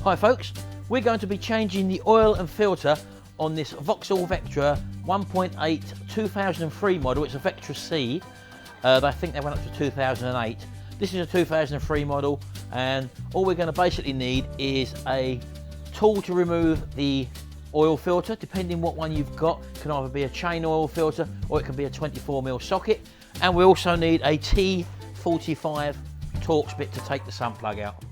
Hi folks, we're going to be changing the oil and filter on this Vauxhall Vectra 1.8 2003 model. It's a Vectra C. I think they went up to 2008. This is a 2003 model, and all we're going to basically need is a tool to remove the oil filter, depending what one you've got. It can either be a chain oil filter or it can be a 24mm socket. And we also need a T45 Torx bit to take the sump plug out.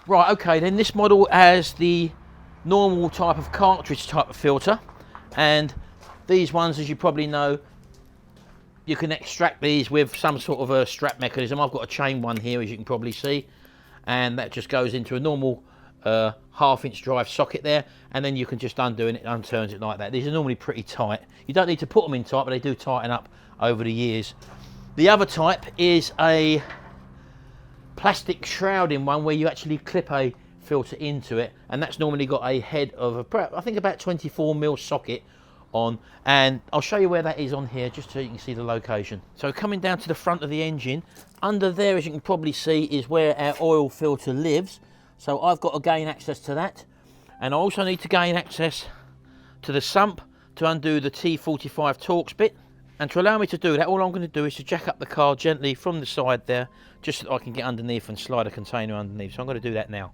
Right, okay, then this model has the normal type of cartridge type of filter, and these ones, as you probably know, you can extract these with some sort of a strap mechanism. I've got a chain one here, as you can probably see, and that just goes into a normal half-inch drive socket there, and then you can just undo it and it unturns it like that. These are normally pretty tight. You don't need to put them in tight, but they do tighten up over the years. The other type is a plastic shrouding one where you actually clip a filter into it, and that's normally got a head of I think about 24mm socket on, and I'll show you where that is on here just so you can see the location. So coming down to the front of the engine, under there, as you can probably see, is where our oil filter lives. So I've got to gain access to that, and I also need to gain access to the sump to undo the T45 Torx bit. And to allow me to do that, all I'm going to do is to jack up the car gently from the side there, just so that I can get underneath and slide a container underneath. So I'm going to do that now.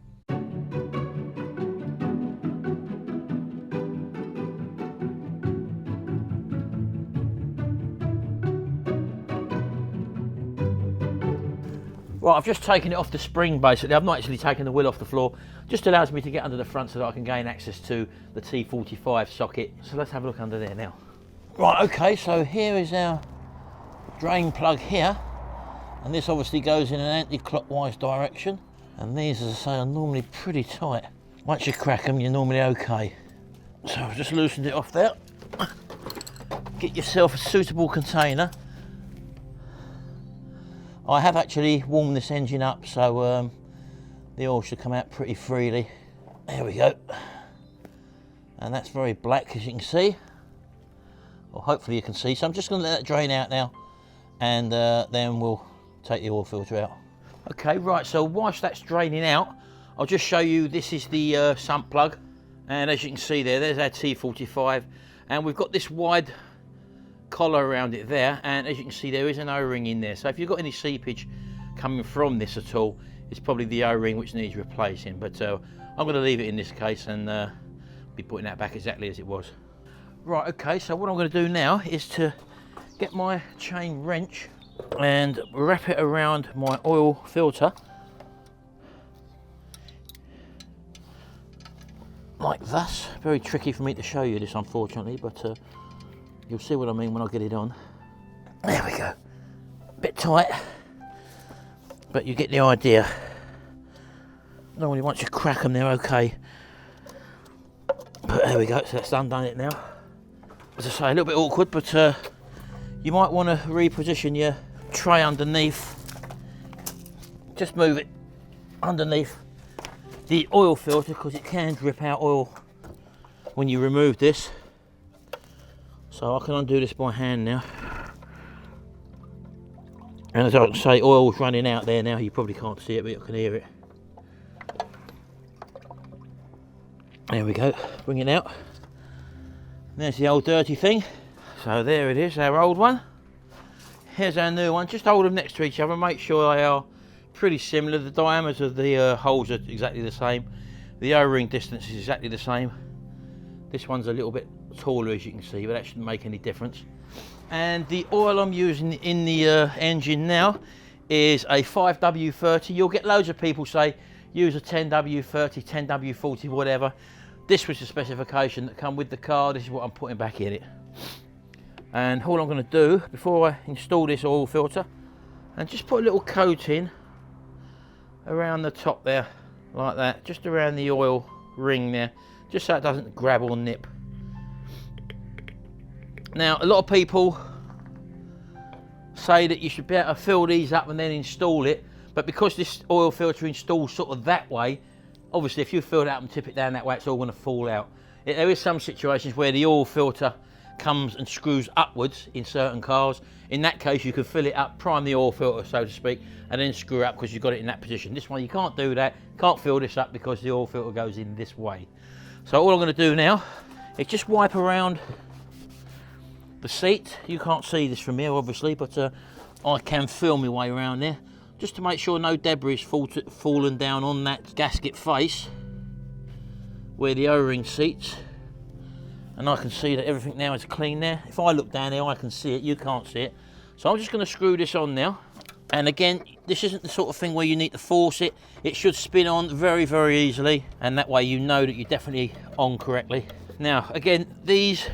Right, I've just taken it off the spring basically. I've not actually taken the wheel off the floor. Just allows me to get under the front so that I can gain access to the T45 socket. So let's have a look under there now. Right, okay, so here is our drain plug here, and this obviously goes in an anti-clockwise direction, and these, as I say, are normally pretty tight. Once you crack them, you're normally okay. So I've just loosened it off there. Get yourself a suitable container. I have actually warmed this engine up, so the oil should come out pretty freely. There we go. And that's very black, as you can see. Well, hopefully you can see. So I'm just going to let that drain out now, and then we'll take the oil filter out. Okay, right, so whilst that's draining out, I'll just show you, this is the sump plug, and as you can see there's our T45, and we've got this wide collar around it there, and as you can see there is an O-ring in there. So if you've got any seepage coming from this at all, it's probably the O-ring which needs replacing, but I'm going to leave it in this case and be putting that back exactly as it was. Right, okay, so what I'm going to do now is to get my chain wrench and wrap it around my oil filter like thus. Very tricky for me to show you this, unfortunately, but you'll see what I mean when I get it on. There we go. Bit tight, but you get the idea. Normally once you crack them, they're okay. But there we go, so that's undone it now. As I say, a little bit awkward, but you might want to reposition your tray underneath. Just move it underneath the oil filter, because it can drip out oil when you remove this. So I can undo this by hand now. And as I can say, oil's running out there now. You probably can't see it, but you can hear it. There we go, bring it out. There's the old dirty thing. So there it is, our old one. Here's our new one. Just hold them next to each other, make sure they are pretty similar. The diameter of the holes are exactly the same. The O-ring distance is exactly the same. This one's a little bit taller, as you can see, but that shouldn't make any difference. And the oil I'm using in the engine now is a 5W30. You'll get loads of people say use a 10W30, 10W40, whatever. This was the specification that come with the car. This is what I'm putting back in it. And all I'm going to do before I install this oil filter, and just put a little coating around the top there, like that, just around the oil ring there, just so it doesn't grab or nip. Now, a lot of people say that you should be able to fill these up and then install it, but because this oil filter installs sort of that way, obviously if you fill it up and tip it down that way, it's all going to fall out. There is some situations where the oil filter comes and screws upwards in certain cars. In that case, you can fill it up, prime the oil filter, so to speak, and then screw up because you've got it in that position. This one, you can't do that. Can't fill this up because the oil filter goes in this way. So all I'm going to do now is just wipe around the seat. You can't see this from here, obviously, but I can feel my way around there, just to make sure no debris has fallen down on that gasket face where the O-ring seats. And I can see that everything now is clean there. If I look down there, I can see it, you can't see it. So I'm just going to screw this on now. And again, this isn't the sort of thing where you need to force it. It should spin on very, very easily. And that way you know that you're definitely on correctly. Now, again, these,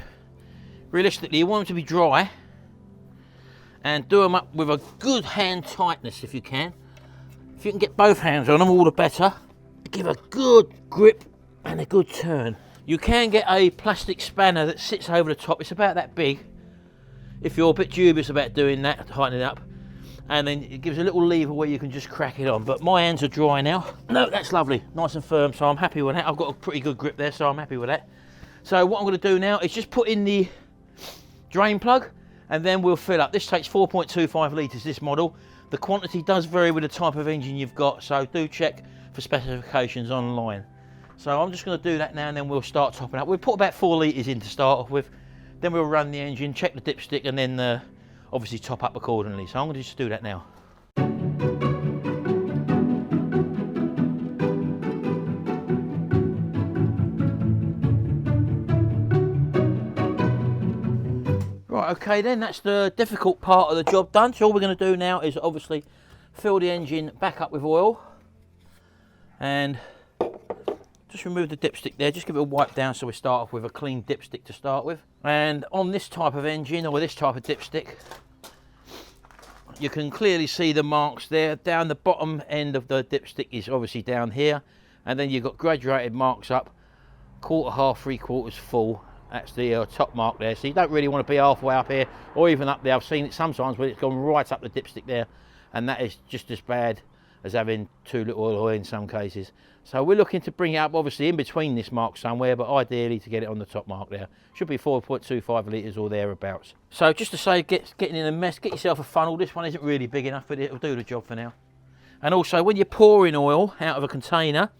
realistically, you want them to be dry. And do them up with a good hand tightness if you can. If you can get both hands on them, all the better. Give a good grip and a good turn. You can get a plastic spanner that sits over the top. It's about that big. If you're a bit dubious about doing that, tightening it up. And then it gives a little lever where you can just crack it on. But my hands are dry now. No, that's lovely. Nice and firm, so I'm happy with that. I've got a pretty good grip there, so I'm happy with that. So what I'm going to do now is just put in the drain plug, and then we'll fill up. This takes 4.25 litres, this model. The quantity does vary with the type of engine you've got, so do check for specifications online. So I'm just going to do that now, and then we'll start topping up. We'll put about 4 litres in to start off with. Then we'll run the engine, check the dipstick, and then obviously top up accordingly. So I'm going to just do that now. Right, okay then, that's the difficult part of the job done. So all we're going to do now is obviously fill the engine back up with oil. And just remove the dipstick there, just give it a wipe down so we start off with a clean dipstick to start with. And on this type of engine, or this type of dipstick, you can clearly see the marks there. Down the bottom end of the dipstick is obviously down here, and then you've got graduated marks up, quarter, half, 3/4 full. That's the top mark there, so you don't really want to be halfway up here or even up there. I've seen it sometimes where it's gone right up the dipstick there, and that is just as bad as having too little oil in some cases. So we're looking to bring it up obviously in between this mark somewhere, but ideally to get it on the top mark there. Should be 4.25 litres or thereabouts. So just to say, getting in a mess, get yourself a funnel. This one isn't really big enough, but it'll do the job for now. And also when you're pouring oil out of a container,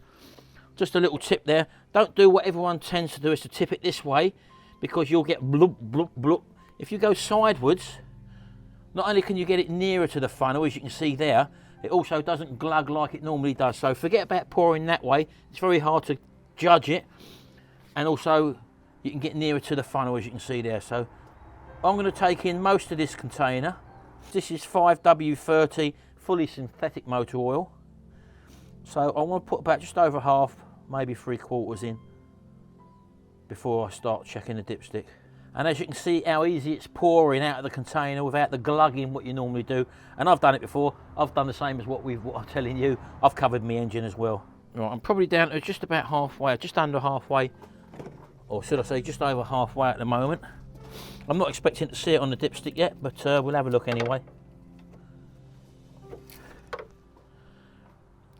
just a little tip there, don't do what everyone tends to do, is to tip it this way, because you'll get bloop, bloop, bloop. If you go sideways, not only can you get it nearer to the funnel, as you can see there, it also doesn't glug like it normally does. So forget about pouring that way. It's very hard to judge it. And also you can get nearer to the funnel, as you can see there. So I'm going to take in most of this container. This is 5W30 fully synthetic motor oil. So I want to put about just over half, maybe 3/4 in before I start checking the dipstick. And as you can see how easy it's pouring out of the container without the glugging what you normally do. And I've done it before. I've done the same as what I'm telling you. I've covered my engine as well. Right, I'm probably down to just about halfway, just under halfway, or should I say just over halfway at the moment. I'm not expecting to see it on the dipstick yet, but we'll have a look anyway.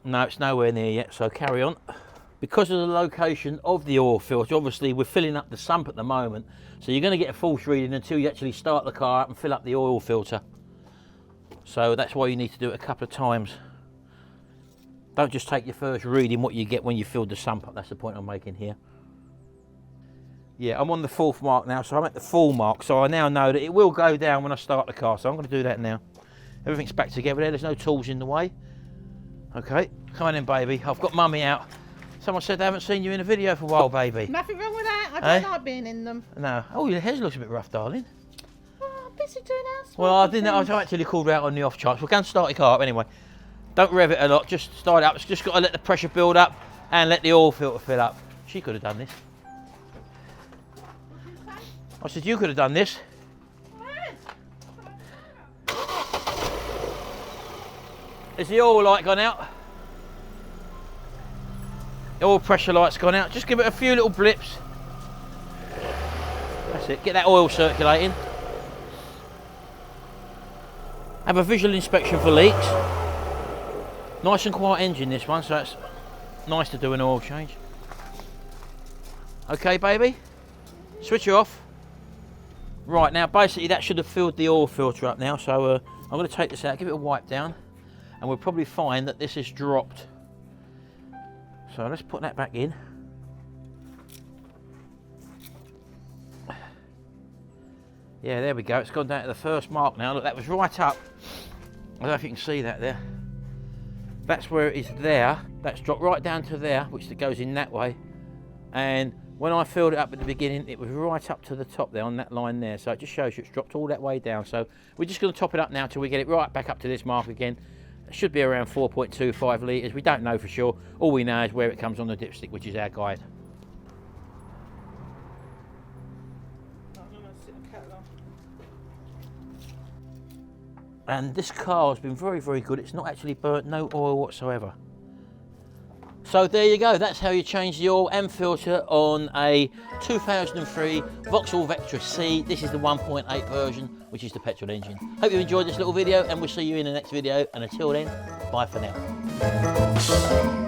No, it's nowhere near yet, so carry on. Because of the location of the oil filter, obviously we're filling up the sump at the moment, so you're going to get a false reading until you actually start the car up and fill up the oil filter. So that's why you need to do it a couple of times. Don't just take your first reading what you get when you filled the sump up. That's the point I'm making here. Yeah, I'm on the 4th mark now, so I'm at the full mark, so I now know that it will go down when I start the car, so I'm going to do that now. Everything's back together there, there's no tools in the way. Okay, come on in, baby. I've got mummy out. Someone said they haven't seen you in a video for a while, baby. Nothing wrong with that. I don't like being in them. No. Oh, your hair looks a bit rough, darling. Oh, I'm busy doing house. Well, I didn't. I actually called her out on the off chance. We're going to start the car up anyway. Don't rev it a lot. Just start it up. It's just got to let the pressure build up and let the oil filter fill up. She could have done this. I said you could have done this. Is the oil light gone out? The oil pressure light's gone out. Just give it a few little blips. That's it. Get that oil circulating. Have a visual inspection for leaks. Nice and quiet engine this one, so it's nice to do an oil change. Okay, baby. Switch it off. Right, now basically that should have filled the oil filter up now, so I'm going to take this out, give it a wipe down, and we'll probably find that this has dropped. So let's put that back in. Yeah, there we go, it's gone down to the first mark now. Look, that was right up. I don't know if you can see that there. That's where it is there. That's dropped right down to there, which goes in that way. And when I filled it up at the beginning, it was right up to the top there on that line there. So it just shows you it's dropped all that way down. So we're just going to top it up now till we get it right back up to this mark again. It should be around 4.25 litres. We don't know for sure. All we know is where it comes on the dipstick, which is our guide. And this car has been very, very good. It's not actually burnt, no oil whatsoever. So there you go, that's how you change the oil and filter on a 2003 Vauxhall Vectra C. This is the 1.8 version, which is the petrol engine. Hope you enjoyed this little video, and we'll see you in the next video. And until then, bye for now.